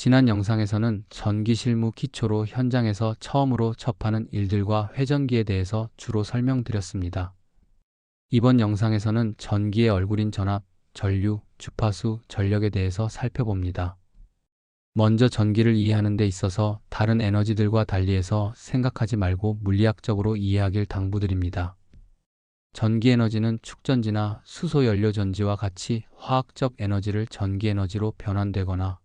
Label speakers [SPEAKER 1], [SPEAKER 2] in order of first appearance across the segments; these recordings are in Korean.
[SPEAKER 1] 지난 영상에서는 전기 실무 기초로 현장에서 처음으로 접하는 일들과 회전기에 대해서 주로 설명드렸습니다. 이번 영상에서는 전기의 얼굴인 전압, 전류, 주파수, 전력에 대해서 살펴봅니다. 먼저 전기를 이해하는 데 있어서 다른 에너지들과 달리해서 생각하지 말고 물리학적으로 이해하길 당부드립니다. 전기 에너지는 축전지나 수소 연료 전지와 같이 화학적 에너지를 전기 에너지로 변환되거나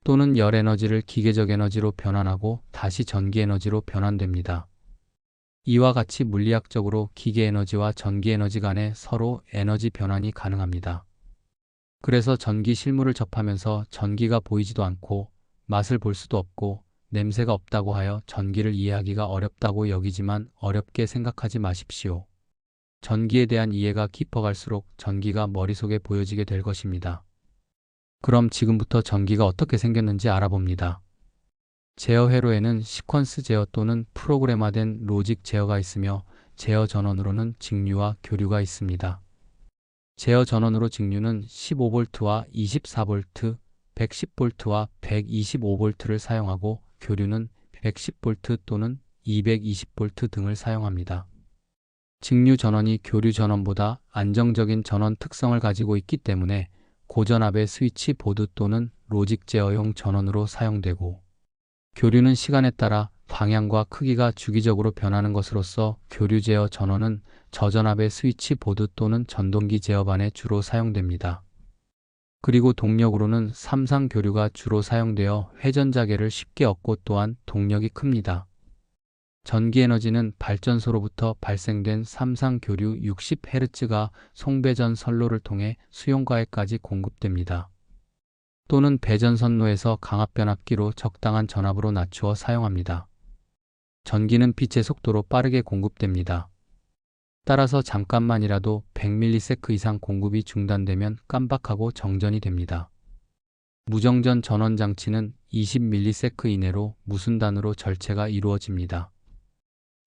[SPEAKER 1] 또는 열 에너지를 기계적 에너지로 변환하고 다시 전기 에너지로 변환됩니다. 이와 같이 물리학적으로 기계 에너지와 전기 에너지 간에 서로 에너지 변환이 가능합니다. 그래서 전기 실물을 접하면서 전기가 보이지도 않고 맛을 볼 수도 없고 냄새가 없다고 하여 전기를 이해하기가 어렵다고 여기지만 어렵게 생각하지 마십시오. 전기에 대한 이해가 깊어갈수록 전기가 머릿속에 보여지게 될 것입니다. 그럼 지금부터 전기가 어떻게 생겼는지 알아봅니다. 제어 회로에는 시퀀스 제어 또는 프로그래마된 로직 제어가 있으며 제어 전원으로는 직류와 교류가 있습니다. 제어 전원으로 직류는 15V와 24V, 110V와 125V를 사용하고 교류는 110V 또는 220V 등을 사용합니다. 직류 전원이 교류 전원보다 안정적인 전원 특성을 가지고 있기 때문에 고전압의 스위치 보드 또는 로직 제어용 전원으로 사용되고, 교류는 시간에 따라 방향과 크기가 주기적으로 변하는 것으로서 교류 제어 전원은 저전압의 스위치 보드 또는 전동기 제어반에 주로 사용됩니다. 그리고 동력으로는 삼상 교류가 주로 사용되어 회전자계를 쉽게 얻고 또한 동력이 큽니다. 전기 에너지는 발전소로부터 발생된 삼상 교류 60Hz가 송배전 선로를 통해 수용과에까지 공급됩니다. 또는 배전 선로에서 강압 변압기로 적당한 전압으로 낮추어 사용합니다. 전기는 빛의 속도로 빠르게 공급됩니다. 따라서 잠깐만이라도 100ms 이상 공급이 중단되면 깜박하고 정전이 됩니다. 무정전 전원 장치는 20ms 이내로 무순단으로 절체가 이루어집니다.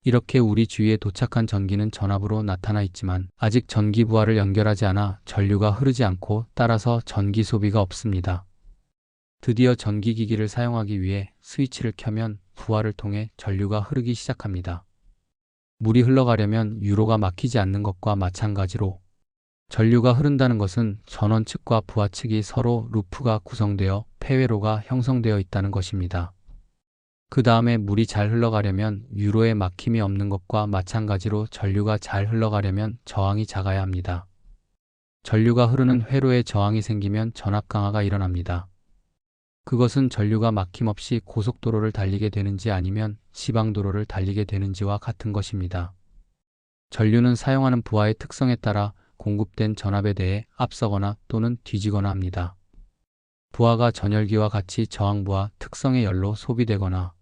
[SPEAKER 1] 이렇게 우리 주위에 도착한 전기는 전압으로 나타나 있지만 아직 전기 부하를 연결하지 않아 전류가 흐르지 않고 따라서 전기 소비가 없습니다. 드디어 전기기기를 사용하기 위해 스위치를 켜면 부하를 통해 전류가 흐르기 시작합니다. 물이 흘러가려면 유로가 막히지 않는 것과 마찬가지로 전류가 흐른다는 것은 전원 측과 부하 측이 서로 루프가 구성되어 폐회로가 형성되어 있다는 것입니다. 그 다음에 물이 잘 흘러가려면 유로에 막힘이 없는 것과 마찬가지로 전류가 잘 흘러가려면 저항이 작아야 합니다. 전류가 흐르는 회로에 저항이 생기면 전압 강화가 일어납니다. 그것은 전류가 막힘없이 고속도로를 달리게 되는지 아니면 지방도로를 달리게 되는지와 같은 것입니다. 전류는 사용하는 부하의 특성에 따라 공급된 전압에 대해 앞서거나 또는 뒤지거나 합니다. 부하가 전열기와 같이 저항부하 특성의 열로 소비되거나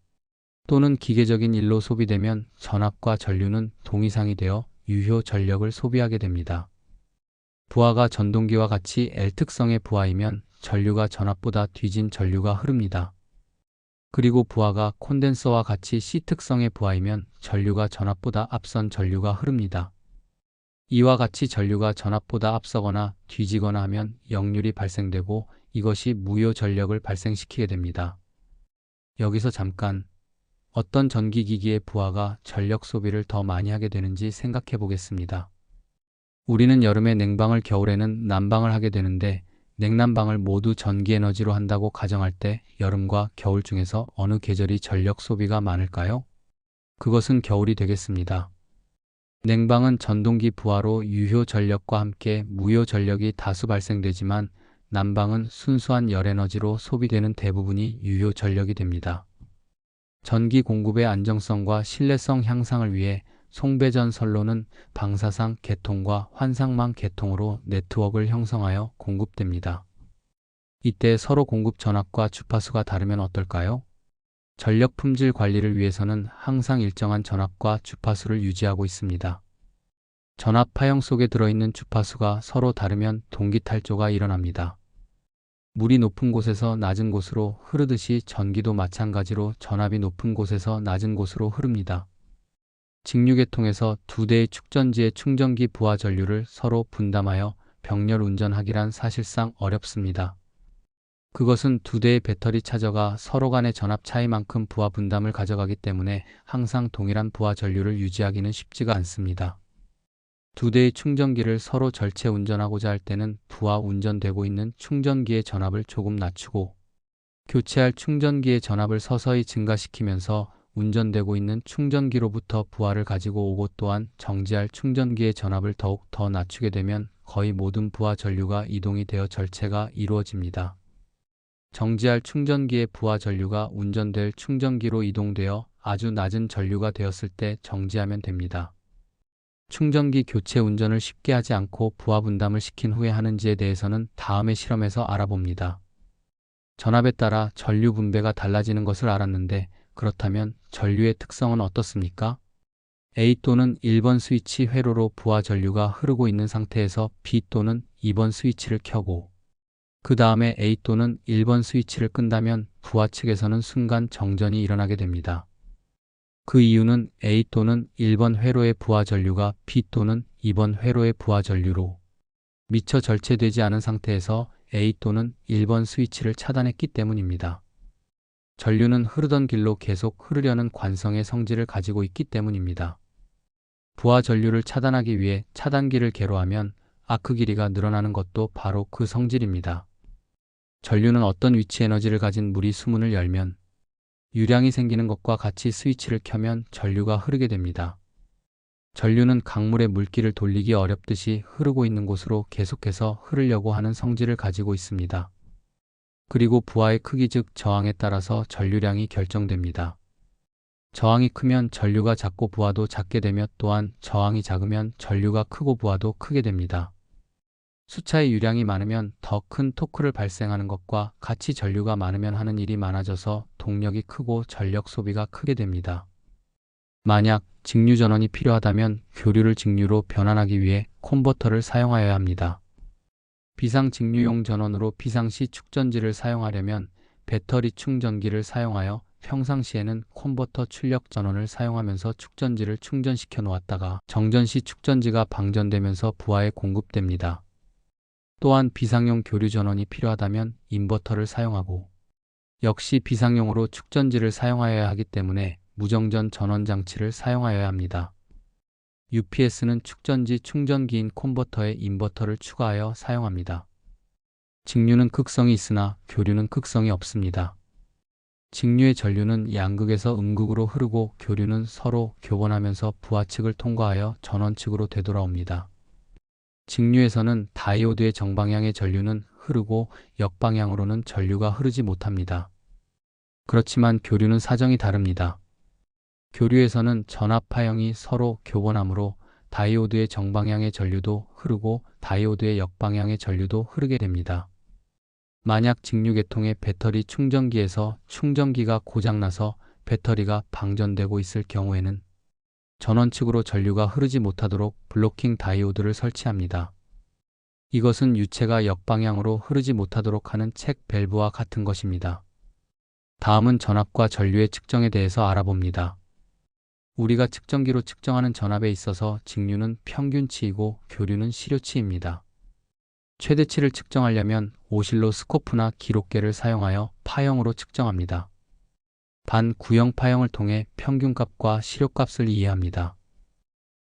[SPEAKER 1] 또는 기계적인 일로 소비되면 전압과 전류는 동이상이 되어 유효 전력을 소비하게 됩니다. 부하가 전동기와 같이 L 특성의 부하이면 전류가 전압보다 뒤진 전류가 흐릅니다. 그리고 부하가 콘덴서와 같이 C 특성의 부하이면 전류가 전압보다 앞선 전류가 흐릅니다. 이와 같이 전류가 전압보다 앞서거나 뒤지거나 하면 역률이 발생되고 이것이 무효 전력을 발생시키게 됩니다. 여기서 잠깐 어떤 전기기기의 부하가 전력 소비를 더 많이 하게 되는지 생각해 보겠습니다. 우리는 여름에 냉방을, 겨울에는 난방을 하게 되는데 냉난방을 모두 전기 에너지로 한다고 가정할 때 여름과 겨울 중에서 어느 계절이 전력 소비가 많을까요? 그것은 겨울이 되겠습니다. 냉방은 전동기 부하로 유효 전력과 함께 무효 전력이 다수 발생되지만 난방은 순수한 열 에너지로 소비되는 대부분이 유효 전력이 됩니다. 전기 공급의 안정성과 신뢰성 향상을 위해 송배전 선로는 방사상 계통과 환상망 계통으로 네트워크를 형성하여 공급됩니다. 이때 서로 공급 전압과 주파수가 다르면 어떨까요? 전력 품질 관리를 위해서는 항상 일정한 전압과 주파수를 유지하고 있습니다. 전압 파형 속에 들어있는 주파수가 서로 다르면 동기탈조가 일어납니다. 물이 높은 곳에서 낮은 곳으로 흐르듯이 전기도 마찬가지로 전압이 높은 곳에서 낮은 곳으로 흐릅니다. 직류계통에서 두 대의 축전지의 충전기 부하 전류를 서로 분담하여 병렬 운전하기란 사실상 어렵습니다. 그것은 두 대의 배터리 차저가 서로 간의 전압 차이만큼 부하 분담을 가져가기 때문에 항상 동일한 부하 전류를 유지하기는 쉽지가 않습니다. 두 대의 충전기를 서로 절체 운전하고자 할 때는 부하 운전되고 있는 충전기의 전압을 조금 낮추고 교체할 충전기의 전압을 서서히 증가시키면서 운전되고 있는 충전기로부터 부하를 가지고 오고 또한 정지할 충전기의 전압을 더욱 더 낮추게 되면 거의 모든 부하 전류가 이동이 되어 절체가 이루어집니다. 정지할 충전기의 부하 전류가 운전될 충전기로 이동되어 아주 낮은 전류가 되었을 때 정지하면 됩니다. 충전기 교체 운전을 쉽게 하지 않고 부하 분담을 시킨 후에 하는지에 대해서는 다음의 실험에서 알아봅니다. 전압에 따라 전류 분배가 달라지는 것을 알았는데 그렇다면 전류의 특성은 어떻습니까? A 또는 1번 스위치 회로로 부하 전류가 흐르고 있는 상태에서 B 또는 2번 스위치를 켜고 그 다음에 A 또는 1번 스위치를 끈다면 부하 측에서는 순간 정전이 일어나게 됩니다. 그 이유는 A 또는 1번 회로의 부하 전류가 B 또는 2번 회로의 부하 전류로 미처 절체되지 않은 상태에서 A 또는 1번 스위치를 차단했기 때문입니다. 전류는 흐르던 길로 계속 흐르려는 관성의 성질을 가지고 있기 때문입니다. 부하 전류를 차단하기 위해 차단기를 개로하면 아크 길이가 늘어나는 것도 바로 그 성질입니다. 전류는 어떤 위치 에너지를 가진 물이 수문을 열면 유량이 생기는 것과 같이 스위치를 켜면 전류가 흐르게 됩니다. 전류는 강물의 물기를 돌리기 어렵듯이 흐르고 있는 곳으로 계속해서 흐르려고 하는 성질을 가지고 있습니다. 그리고 부하의 크기 즉 저항에 따라서 전류량이 결정됩니다. 저항이 크면 전류가 작고 부하도 작게 되며 또한 저항이 작으면 전류가 크고 부하도 크게 됩니다. 수차의 유량이 많으면 더 큰 토크를 발생하는 것과 같이 전류가 많으면 하는 일이 많아져서 동력이 크고 전력 소비가 크게 됩니다. 만약 직류 전원이 필요하다면 교류를 직류로 변환하기 위해 콘버터를 사용하여야 합니다. 비상직류용 전원으로 비상시 축전지를 사용하려면 배터리 충전기를 사용하여 평상시에는 콘버터 출력 전원을 사용하면서 축전지를 충전시켜 놓았다가 정전시 축전지가 방전되면서 부하에 공급됩니다. 또한 비상용 교류 전원이 필요하다면 인버터를 사용하고 역시 비상용으로 축전지를 사용하여야 하기 때문에 무정전 전원 장치를 사용하여야 합니다. UPS는 축전지 충전기인 콘버터에 인버터를 추가하여 사용합니다. 직류는 극성이 있으나 교류는 극성이 없습니다. 직류의 전류는 양극에서 음극으로 흐르고 교류는 서로 교번하면서 부하 측을 통과하여 전원 측으로 되돌아옵니다. 직류에서는 다이오드의 정방향의 전류는 흐르고 역방향으로는 전류가 흐르지 못합니다. 그렇지만 교류는 사정이 다릅니다. 교류에서는 전압 파형이 서로 교번하므로 다이오드의 정방향의 전류도 흐르고 다이오드의 역방향의 전류도 흐르게 됩니다. 만약 직류계통의 배터리 충전기에서 충전기가 고장나서 배터리가 방전되고 있을 경우에는 전원 측으로 전류가 흐르지 못하도록 블로킹 다이오드를 설치합니다. 이것은 유체가 역방향으로 흐르지 못하도록 하는 책 밸브와 같은 것입니다. 다음은 전압과 전류의 측정에 대해서 알아봅니다. 우리가 측정기로 측정하는 전압에 있어서 직류는 평균치이고 교류는 시료치입니다. 최대치를 측정하려면 오실로스코프나 기록계를 사용하여 파형으로 측정합니다. 반구형 파형을 통해 평균값과 시료값을 이해합니다.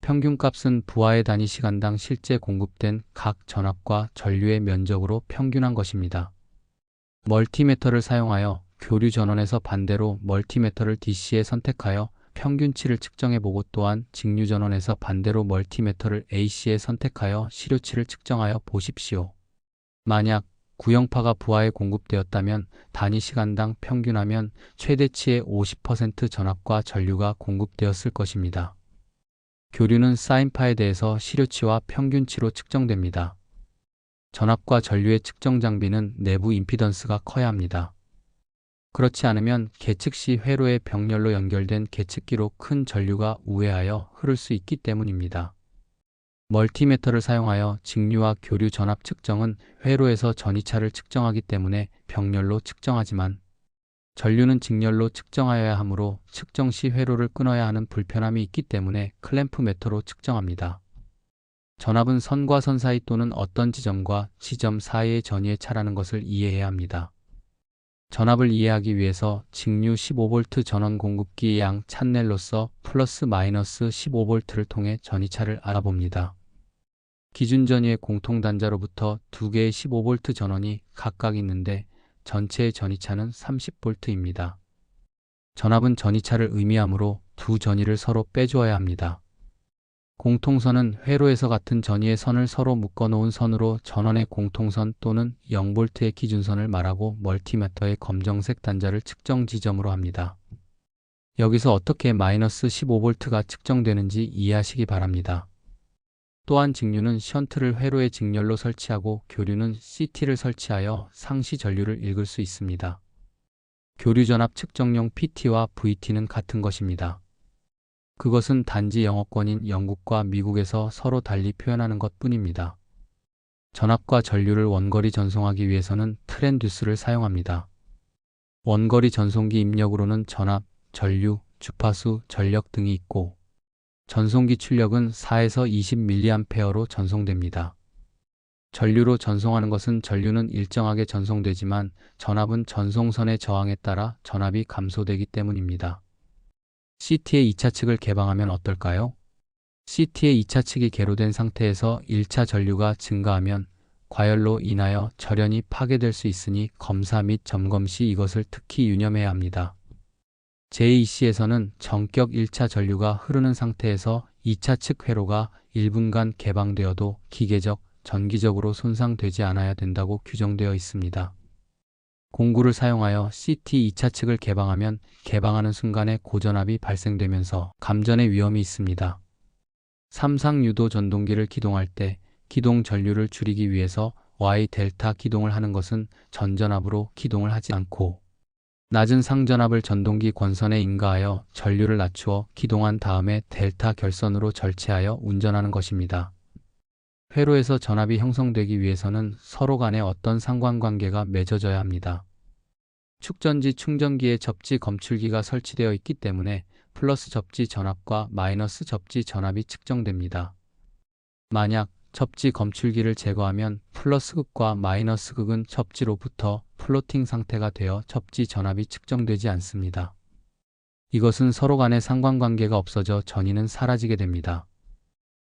[SPEAKER 1] 평균값은 부하의 단위 시간당 실제 공급된 각 전압과 전류의 면적으로 평균한 것입니다. 멀티미터를 사용하여 교류 전원에서 반대로 멀티미터를 DC에 선택하여 평균치를 측정해보고 또한 직류 전원에서 반대로 멀티미터를 AC에 선택하여 시료치를 측정하여 보십시오. 만약 구형파가 부하에 공급되었다면 단위 시간당 평균하면 최대치의 50% 전압과 전류가 공급되었을 것입니다. 교류는 사인파에 대해서 시료치와 평균치로 측정됩니다. 전압과 전류의 측정 장비는 내부 임피던스가 커야 합니다. 그렇지 않으면 계측 시 회로의 병렬로 연결된 계측기로 큰 전류가 우회하여 흐를 수 있기 때문입니다. 멀티미터를 사용하여 직류와 교류 전압 측정은 회로에서 전이차를 측정하기 때문에 병렬로 측정하지만 전류는 직렬로 측정하여야 하므로 측정 시 회로를 끊어야 하는 불편함이 있기 때문에 클램프 메터로 측정합니다. 전압은 선과 선 사이 또는 어떤 지점과 지점 사이의 전이의 차라는 것을 이해해야 합니다. 전압을 이해하기 위해서 직류 15V 전원 공급기 양 찬넬로서 플러스 마이너스 15V를 통해 전이차를 알아봅니다. 기준 전이의 공통 단자로부터 두 개의 15V 전원이 각각 있는데 전체의 전이차는 30V입니다. 전압은 전이차를 의미하므로 두 전이를 서로 빼주어야 합니다. 공통선은 회로에서 같은 전이의 선을 서로 묶어놓은 선으로 전원의 공통선 또는 0V의 기준선을 말하고 멀티미터의 검정색 단자를 측정 지점으로 합니다. 여기서 어떻게 마이너스 15V가 측정되는지 이해하시기 바랍니다. 또한 직류는 션트를 회로의 직렬로 설치하고 교류는 CT를 설치하여 상시 전류를 읽을 수 있습니다. 교류 전압 측정용 PT와 VT는 같은 것입니다. 그것은 단지 영어권인 영국과 미국에서 서로 달리 표현하는 것 뿐입니다. 전압과 전류를 원거리 전송하기 위해서는 트랜듀스를 사용합니다. 원거리 전송기 입력으로는 전압, 전류, 주파수, 전력 등이 있고 전송기 출력은 4에서 20mA로 전송됩니다. 전류로 전송하는 것은 전류는 일정하게 전송되지만 전압은 전송선의 저항에 따라 전압이 감소되기 때문입니다. CT의 2차 측을 개방하면 어떨까요? CT의 2차 측이 개로된 상태에서 1차 전류가 증가하면 과열로 인하여 절연이 파괴될 수 있으니 검사 및 점검 시 이것을 특히 유념해야 합니다. JEC에서는 전격 1차 전류가 흐르는 상태에서 2차 측 회로가 1분간 개방되어도 기계적, 전기적으로 손상되지 않아야 된다고 규정되어 있습니다. 공구를 사용하여 CT 2차 측을 개방하면 개방하는 순간에 고전압이 발생되면서 감전의 위험이 있습니다. 삼상 유도 전동기를 기동할 때 기동 전류를 줄이기 위해서 Y 델타 기동을 하는 것은 전전압으로 기동을 하지 않고 낮은 상전압을 전동기 권선에 인가하여 전류를 낮추어 기동한 다음에 델타 결선으로 절체하여 운전하는 것입니다. 회로에서 전압이 형성되기 위해서는 서로 간에 어떤 상관관계가 맺어져야 합니다. 축전지 충전기에 접지 검출기가 설치되어 있기 때문에 플러스 접지 전압과 마이너스 접지 전압이 측정됩니다. 만약 접지 검출기를 제거하면 플러스 극과 마이너스 극은 접지로부터 플로팅 상태가 되어 접지 전압이 측정되지 않습니다. 이것은 서로 간의 상관관계가 없어져 전이는 사라지게 됩니다.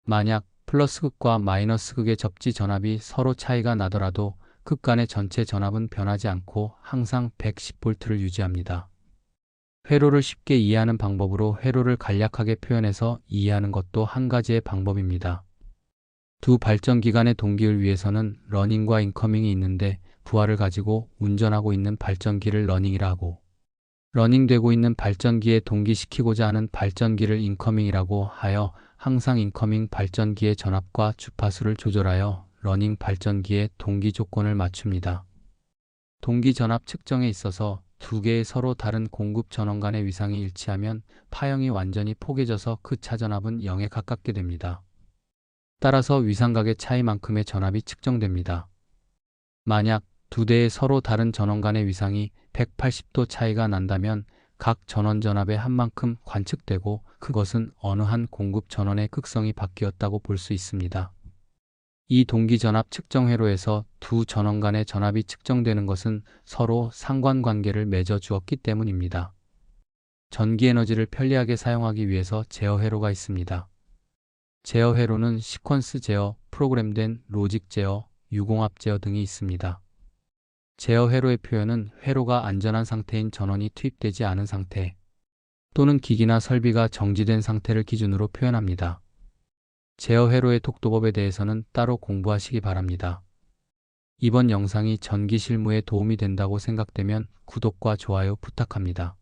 [SPEAKER 1] 만약 플러스 극과 마이너스 극의 접지 전압이 서로 차이가 나더라도 극 간의 전체 전압은 변하지 않고 항상 110V를 유지합니다. 회로를 쉽게 이해하는 방법으로 회로를 간략하게 표현해서 이해하는 것도 한 가지의 방법입니다. 두 발전기관의 동기를 위해서는 러닝과 인커밍이 있는데 부하를 가지고 운전하고 있는 발전기를 러닝이라 하고 러닝되고 있는 발전기에 동기시키고자 하는 발전기를 인커밍이라고 하여 항상 인커밍 발전기의 전압과 주파수를 조절하여 러닝 발전기의 동기 조건을 맞춥니다. 동기 전압 측정에 있어서 두 개의 서로 다른 공급 전원 간의 위상이 일치하면 파형이 완전히 포개져서 그 차전압은 0에 가깝게 됩니다. 따라서 위상각의 차이만큼의 전압이 측정됩니다. 만약 두 대의 서로 다른 전원 간의 위상이 180도 차이가 난다면 각 전원 전압의 한 만큼 관측되고 그것은 어느 한 공급 전원의 극성이 바뀌었다고 볼 수 있습니다. 이 동기 전압 측정 회로에서 두 전원 간의 전압이 측정되는 것은 서로 상관관계를 맺어 주었기 때문입니다. 전기 에너지를 편리하게 사용하기 위해서 제어 회로가 있습니다. 제어 회로는 시퀀스 제어, 프로그램된 로직 제어, 유공합 제어 등이 있습니다. 제어 회로의 표현은 회로가 안전한 상태인 전원이 투입되지 않은 상태 또는 기기나 설비가 정지된 상태를 기준으로 표현합니다. 제어 회로의 독도법에 대해서는 따로 공부하시기 바랍니다. 이번 영상이 전기 실무에 도움이 된다고 생각되면 구독과 좋아요 부탁합니다.